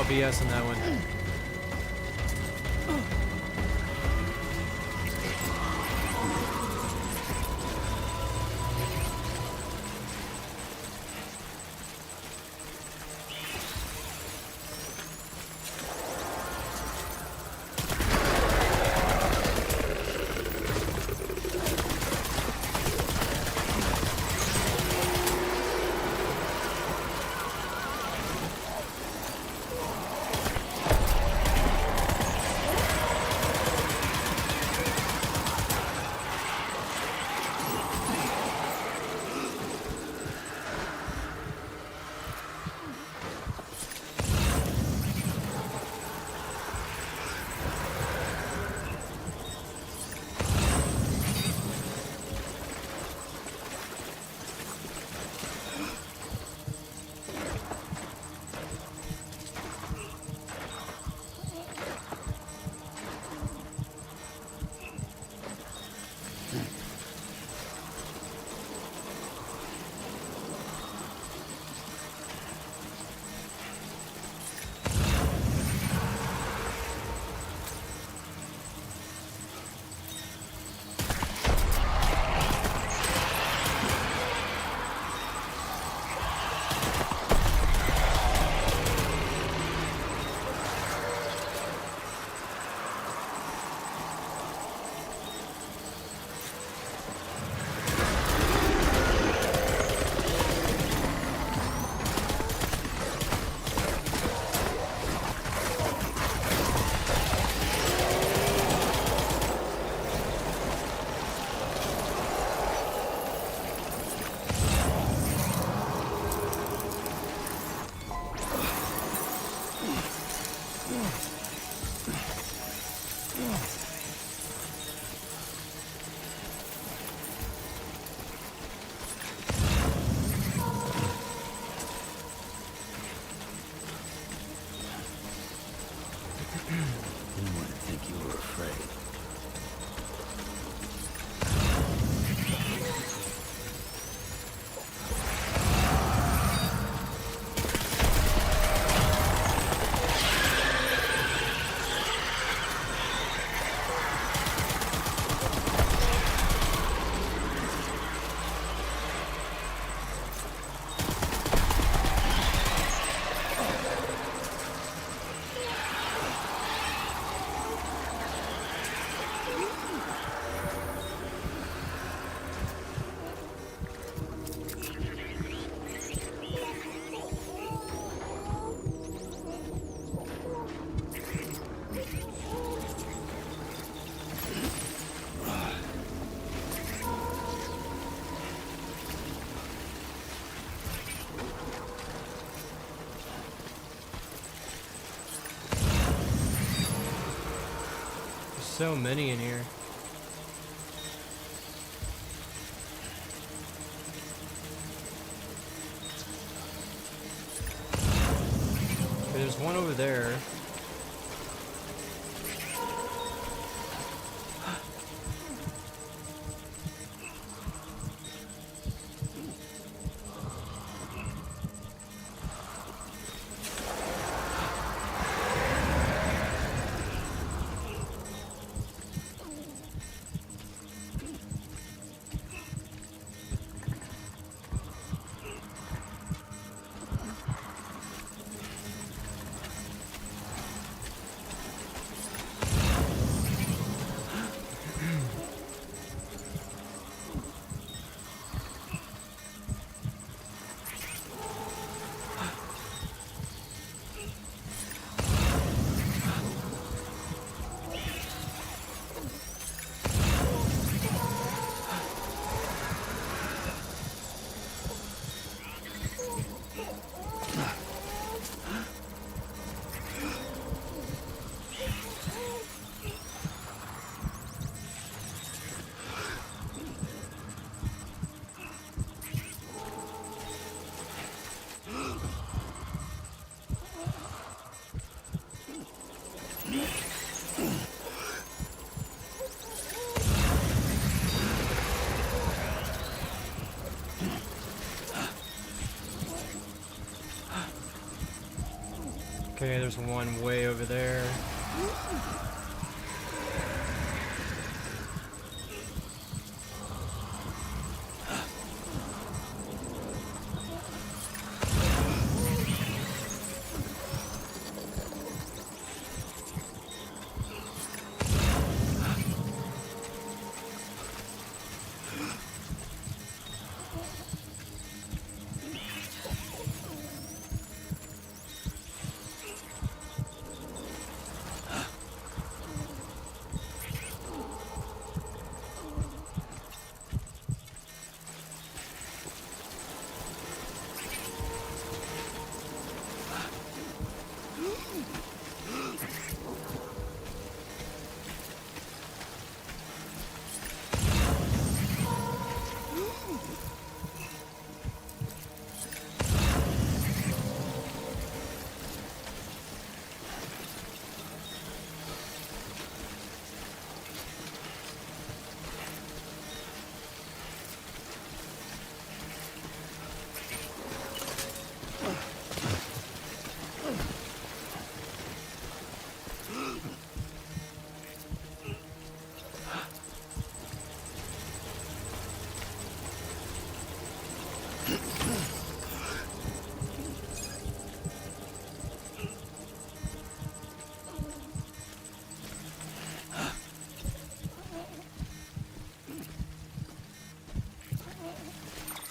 BS on that one. So many in here. There's one over there. Okay, there's one way over there.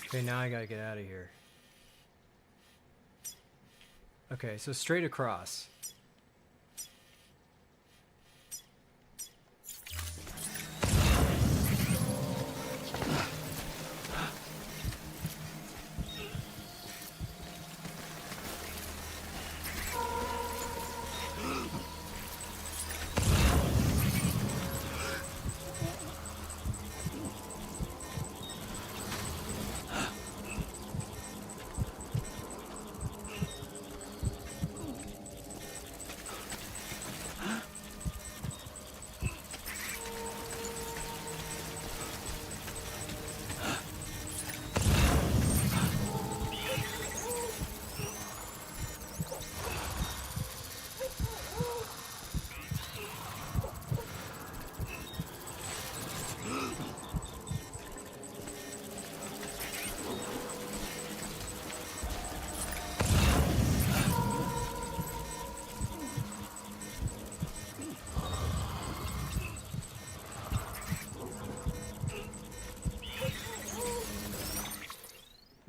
Okay, now I gotta get out of here. Okay, so straight across.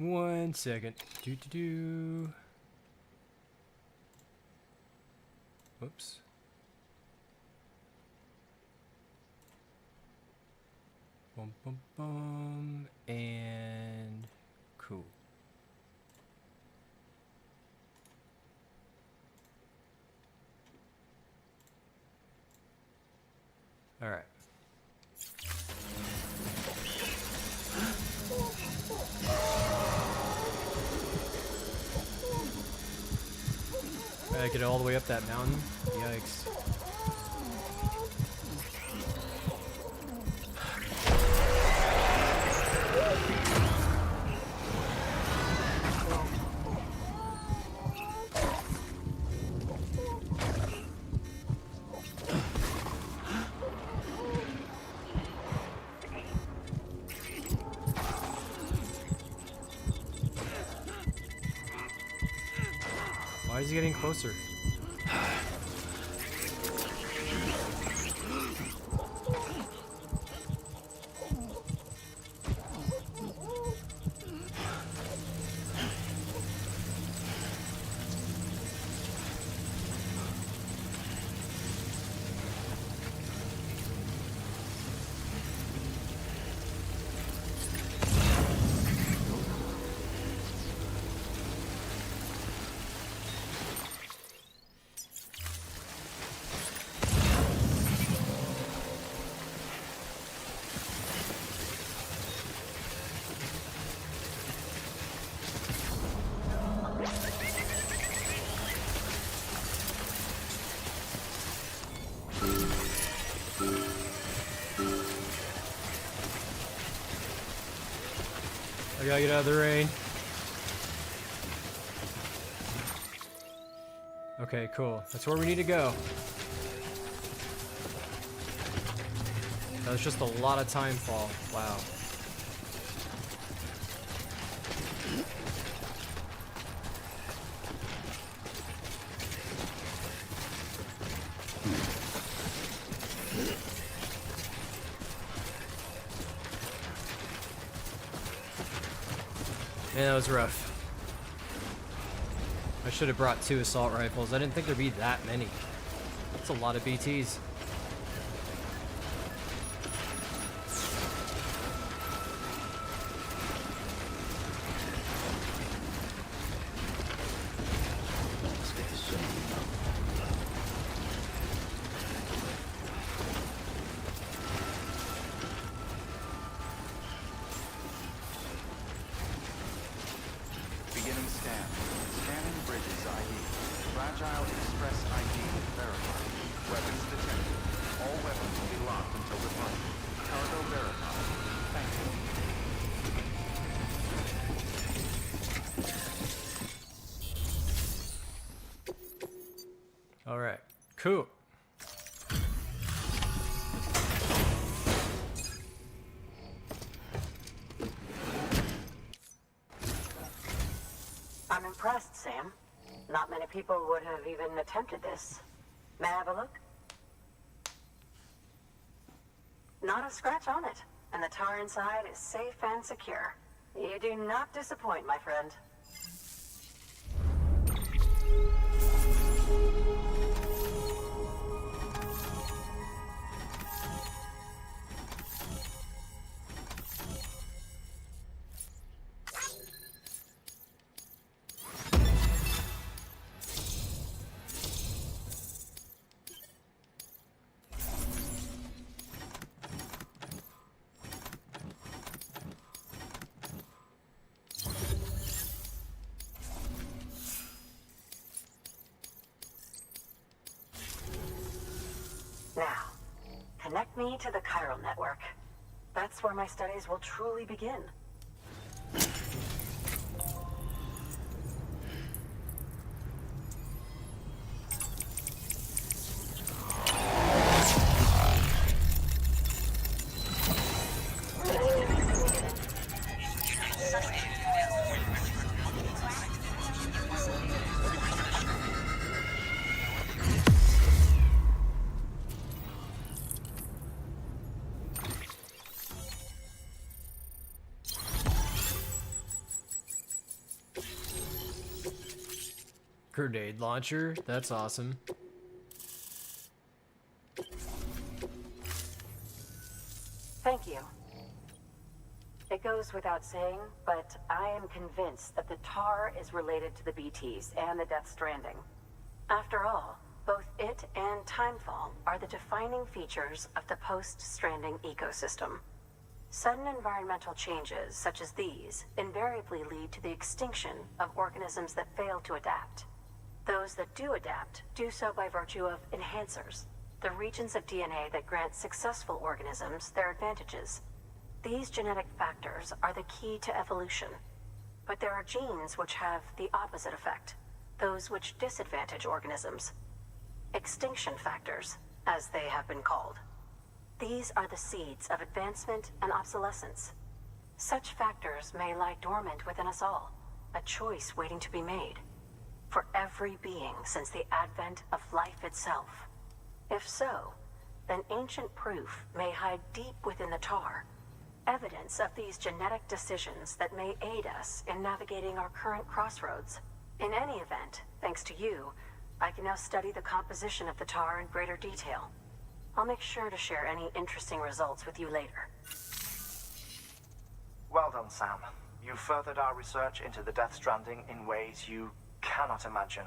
One second. Do. Whoops. Bum bum bum. And cool. All right. I get all the way up that mountain? Yikes. Why is he getting closer? I gotta get out of the rain. Okay, cool. That's where we need to go. That was just a lot of time fall. Wow. Man, that was rough. I should have brought 2 assault rifles. I didn't think there'd be that many. That's a lot of BTs. Alright, cool. I'm impressed, Sam. Not many people would have even attempted this. May I have a look? Not a scratch on it, and the tar inside is safe and secure. You do not disappoint, my friend. Now, connect me to the chiral network. That's where my studies will truly begin. Grenade launcher, that's awesome. Thank you. It goes without saying, but I am convinced that the tar is related to the BTs and the Death Stranding. After all, both it and Timefall are the defining features of the post-Stranding ecosystem. Sudden environmental changes such as these invariably lead to the extinction of organisms that fail to adapt. Those that do adapt do so by virtue of enhancers, the regions of DNA that grant successful organisms their advantages. These genetic factors are the key to evolution. But there are genes which have the opposite effect, those which disadvantage organisms. Extinction factors, as they have been called. These are the seeds of advancement and obsolescence. Such factors may lie dormant within us all, a choice waiting to be made. For every being since the advent of life itself. If so, then ancient proof may hide deep within the tar, evidence of these genetic decisions that may aid us in navigating our current crossroads. In any event, thanks to you, I can now study the composition of the tar in greater detail. I'll make sure to share any interesting results with you later. Well done, Sam. You furthered our research into the Death Stranding in ways you cannot imagine.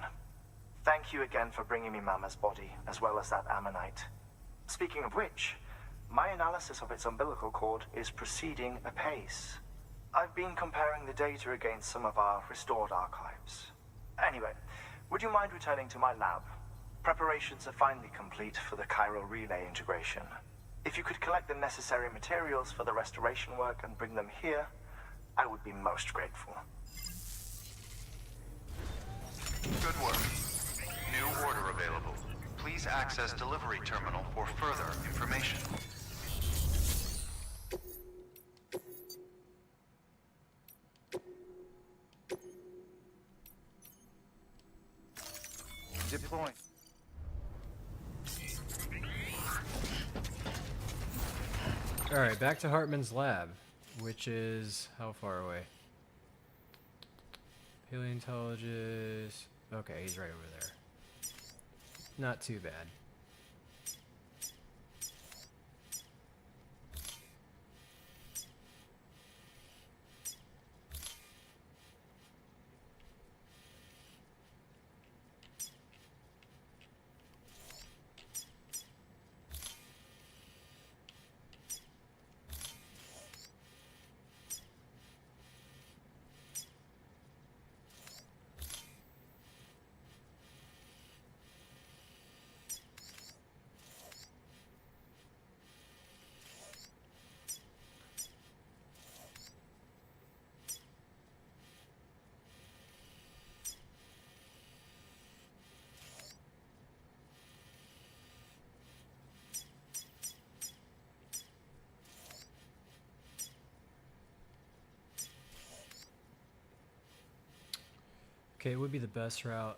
Thank you again for bringing me Mama's body, as well as that ammonite. Speaking of which, my analysis of its umbilical cord is proceeding apace. I've been comparing the data against some of our restored archives. Anyway, would you mind returning to my lab? Preparations are finally complete for the chiral relay integration. If you could collect the necessary materials for the restoration work and bring them here, I would be most grateful. Good work. New new order available. Please access delivery terminal for further information. Deploying. Alright, back to Hartman's lab, which is how far away? Paleontologist. Okay, he's right over there. Not too bad. Okay, it would be the best route.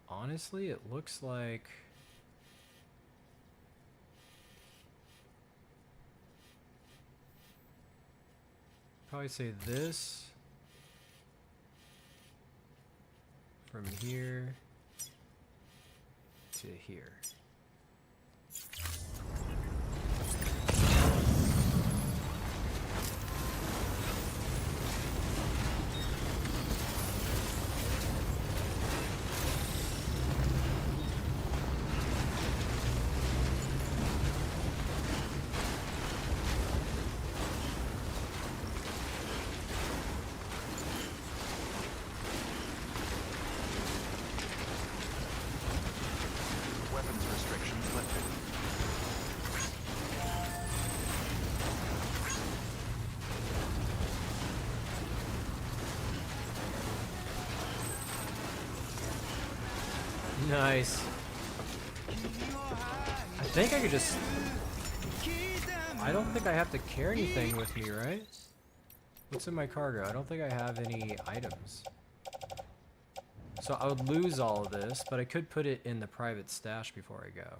Honestly, it looks like probably say this from here to here. Weapons restrictions lifted. Nice. I think I could just... I don't think I have to carry anything with me, right? What's in my cargo? I don't think I have any items. So I would lose all of this, but I could put it in the private stash before I go.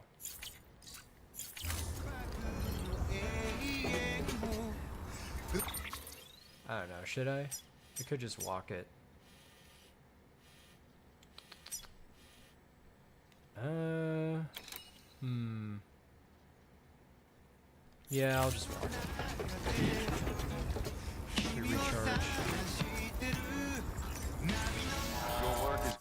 I don't know, should I? I could just walk it. Yeah, I'll just walk it. To recharge. Your work is...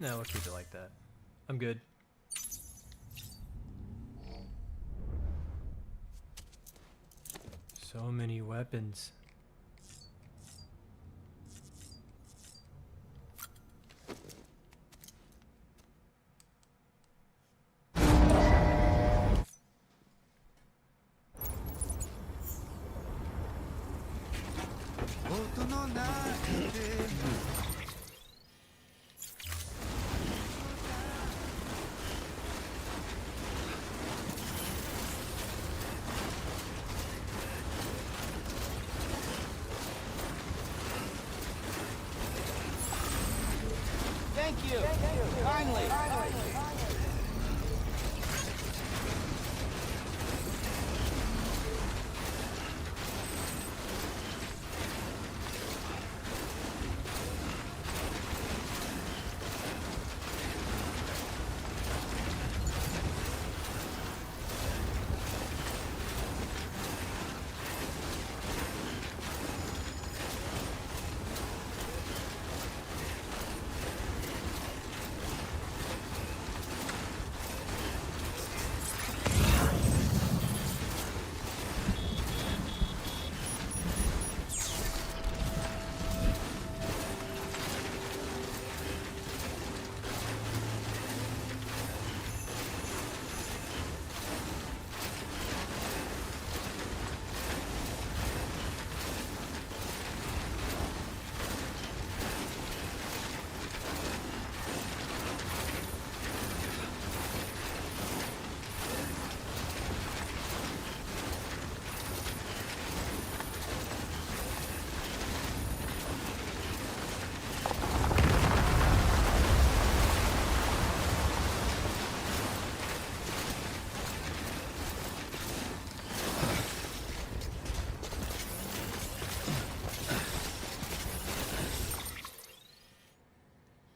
No, we'll keep it like that. I'm good. So many weapons. Thank you. Kindly.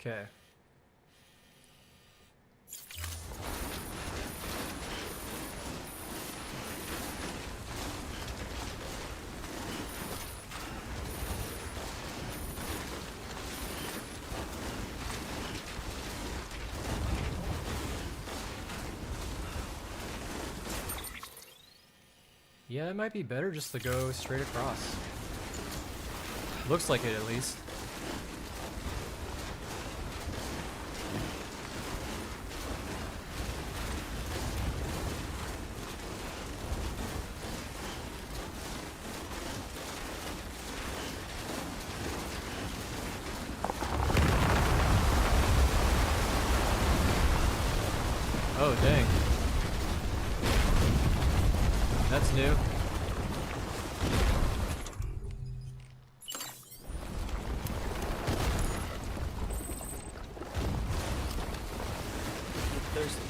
Okay. Yeah, it might be better just to go straight across. Looks like it, at least. Oh, dang. That's new. Thirsty.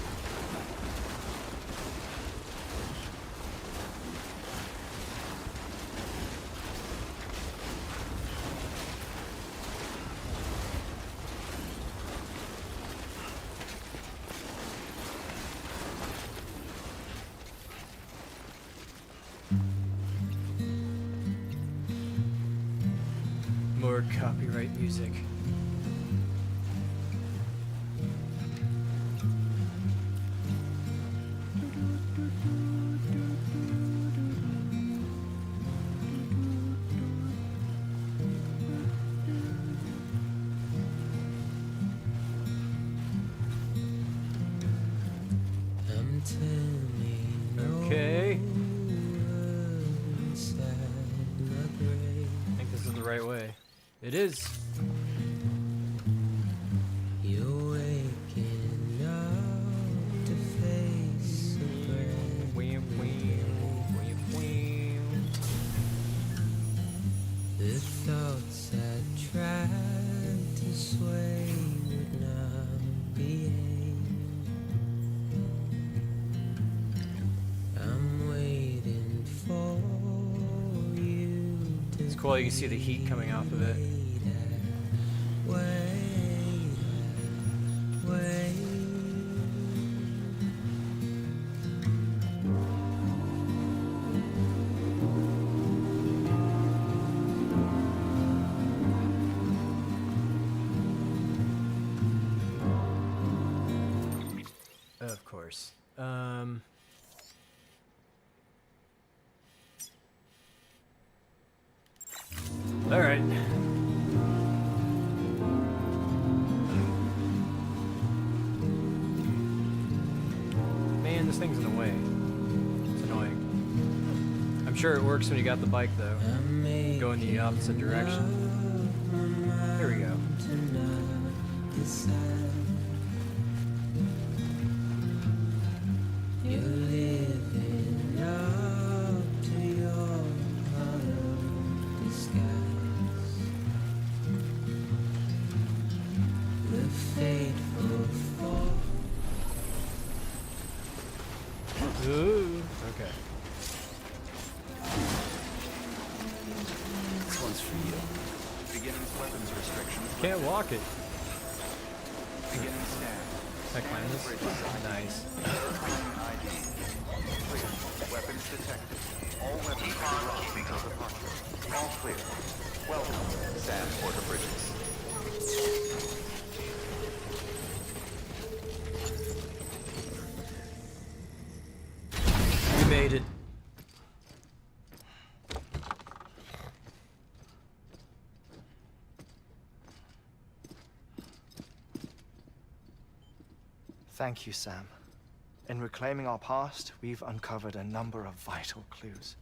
More copyright music. Okay. I think this is the right way. It is. You're waking up to face a brand Wham, wham, wham, wham. The thoughts I tried to sway would not behave. I'm waiting for you to It's cool. You can see the heat coming off of it. course. All right. Man, this thing's in the way. It's annoying. I'm sure it works when you got the bike, though. Go in the opposite direction. Here we go. You're living up to your hollow disguise. The fateful fall. Ooh. Okay. This one's for you. Beginning weapons restrictions. Can't walk it. Beginning stand. Can I climb this? Nice. ID. Clear. Weapons detected. All weapons keep on keeping until departure. All clear. Welcome, Sam Porter Bridges. We made it. Thank you, Sam. In reclaiming our past, we've uncovered a number of vital clues.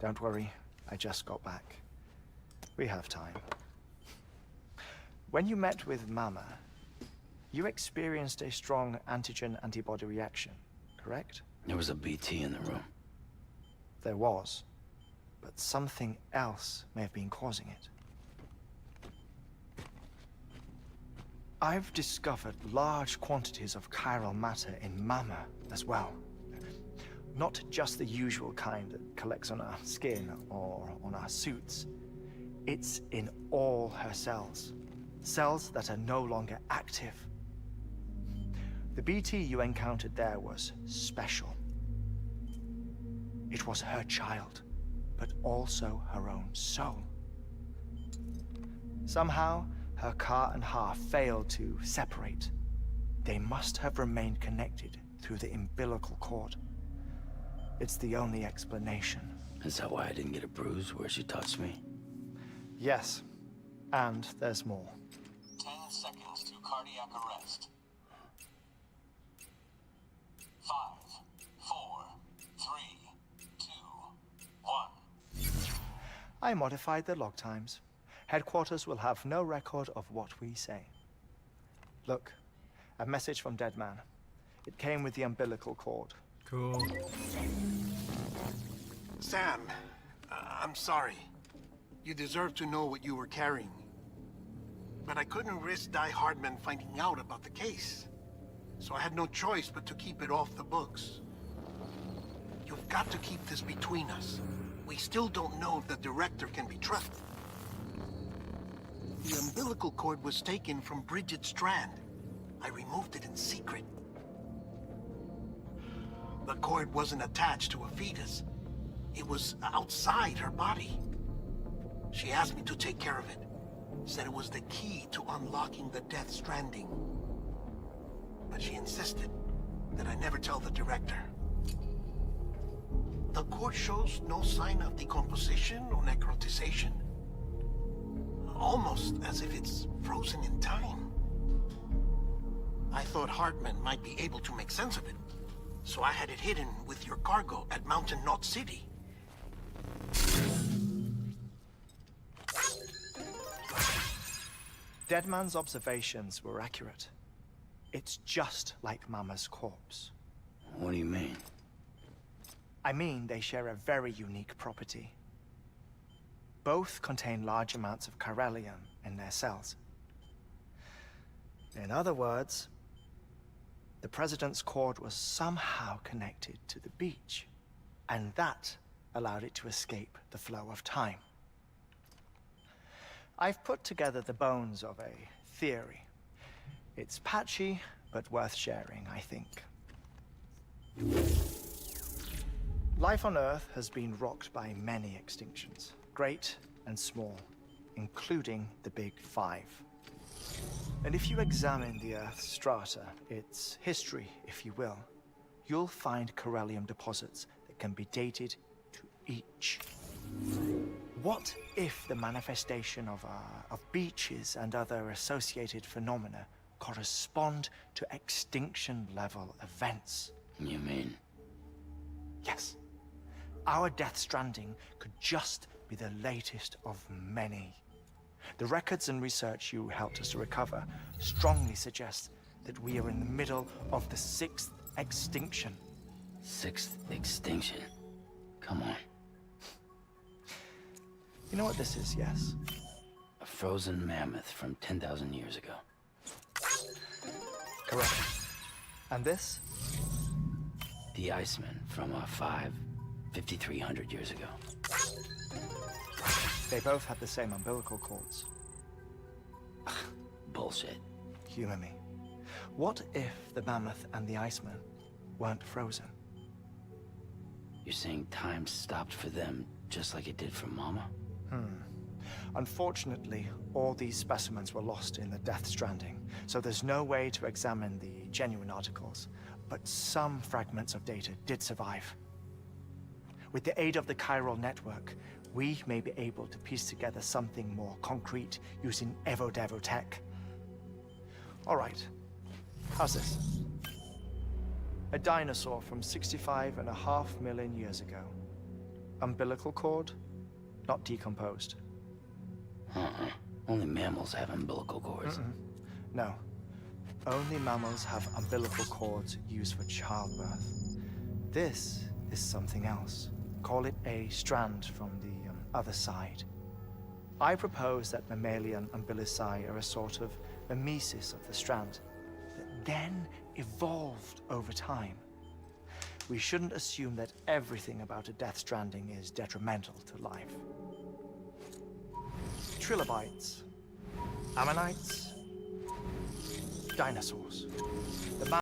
Don't worry, I just got back. We have time. When you met with Mama, you experienced a strong antigen-antibody reaction, correct? There was a BT in the room. There was, but something else may have been causing it. I've discovered large quantities of chiral matter in Mama as well. Not just the usual kind that collects on our skin or on our suits. It's in all her cells. Cells that are no longer active. The BT you encountered there was special. It was her child, but also her own soul. Somehow, her car and half failed to separate. They must have remained connected through the umbilical cord. It's the only explanation. Is that why I didn't get a bruise where she touched me? Yes, and there's more. 10 seconds to cardiac arrest. 5, 4, 3, 2, 1. I modified the log times. Headquarters will have no record of what we say. Look, a message from Dead Man. It came with the umbilical cord. Cool. Sam, I'm sorry. You deserve to know what you were carrying. But I couldn't risk Die Hardman finding out about the case. So I had no choice but to keep it off the books. You've got to keep this between us. We still don't know if the director can be trusted. The umbilical cord was taken from Bridget Strand. I removed it in secret. The cord wasn't attached to a fetus. It was outside her body. She asked me to take care of it. Said it was the key to unlocking the Death Stranding. But she insisted that I never tell the director. The cord shows no sign of decomposition or necrotization. Almost as if it's frozen in time. I thought Hartman might be able to make sense of it, so I had it hidden with your cargo at Mountain Knot City. Deadman's observations were accurate. It's just like Mama's corpse. What do you mean? I mean, they share a very unique property. Both contain large amounts of chiralium in their cells. In other words, the President's cord was somehow connected to the beach, and that allowed it to escape the flow of time. I've put together the bones of a theory. It's patchy, but worth sharing, I think. Life on Earth has been rocked by many extinctions. Great and small, including the Big Five. And if you examine the Earth's strata, its history, if you will, you'll find corallium deposits that can be dated to each. What if the manifestation of beaches and other associated phenomena correspond to extinction-level events? You mean? Yes. Our Death Stranding could just be the latest of many. The records and research you helped us to recover strongly suggest that we are in the middle of the 6th extinction. 6th extinction? Come on. You know what this is, yes? A frozen mammoth from 10,000 years ago. Correct. And this? The Iceman from 5,300 years ago. They both had the same umbilical cords. Bullshit. Humor me. What if the mammoth and the Iceman weren't frozen? You're saying time stopped for them just like it did for Mama? Unfortunately, all these specimens were lost in the Death Stranding, so there's no way to examine the genuine articles. But some fragments of data did survive. With the aid of the chiral network, we may be able to piece together something more concrete using Evo-Devo tech. All right, how's this? A dinosaur from 65.5 million years ago. Umbilical cord, not decomposed. Only mammals have umbilical cords. No. Only mammals have umbilical cords used for childbirth. This is something else. Call it a strand from the other side. I propose that mammalian umbilici are a sort of mimesis of the strand that then evolved over time. We shouldn't assume that everything about a Death Stranding is detrimental to life. Trilobites, ammonites, dinosaurs. The